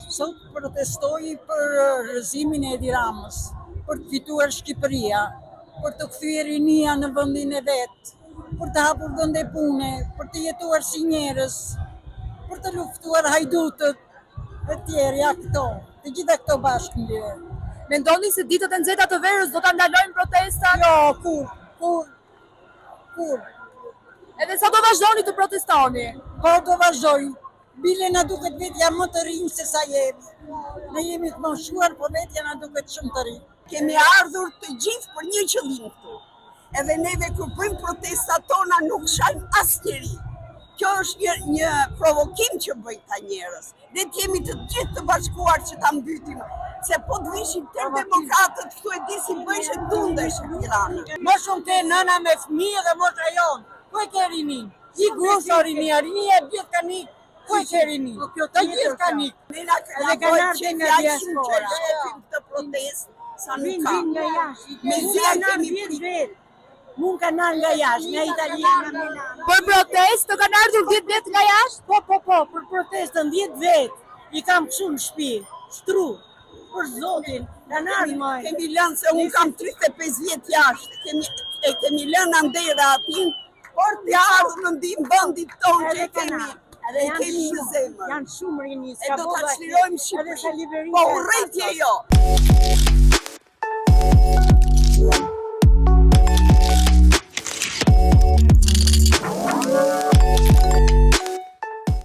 Sot protestoi për rrëzimin e Edi Ramës, për të fituar Shqipëria, për të kthyer rinia në vendin e vet, për të hapur vende pune, për të jetuar si njerëz, për të luftuar hajdutët e tjerë, ja këto, të gjitha këto bashkë mbledh. Mendoni se ditët e nxehta të verës do ta ndalojnë protestat? Jo, kur. Edhe sa do vazhdoni të protestoni? Po do vazhdoj. Bile na duket vetja më të rinj se sa jemi. Ne jemi të moshuar, po vetja na duket shumë të rinj. Kemi ardhur të gjithë për një qëllim këtu. Edhe neve kur bëjmë protestat tona nuk shajmë asnjëri. Kjo është një provokim që bëjnë ta njerëz. Ne jemi të gjithë të bashkuar që ta mbytim. Se po të vishin të demokratët këtu e di si bëjshë dundesh në Tiranë. Më shumë ke nëna me fëmijë dhe mosha jonë. Ku e ke rinin? I grusa rinia e gjithë ka nikë. Ku e ke rinin? Të gjithë ka nikë. Ne na bëjmë që fjallë që shofim këtë protestë. Sa nuk ka. Me zia kemi pritë. Mund kanë ardhur nga jashtë, nga italiana Milano. Për protestë të kanë ardhur 10 vet nga jashtë? Po, për protestën 10 vet. I kam këtu në shtëpi, shtru. Për zotin, kanë ardhur. Kemi lënë se unë kam 35 vjet jashtë. Kemi lënë andera atin, por të ardhur në ndim vendit tonë që kemi. Edhe kemi në zemër. Janë shumë rinj. E do ta çlirojmë Shqipërinë. Po urrejtje jo.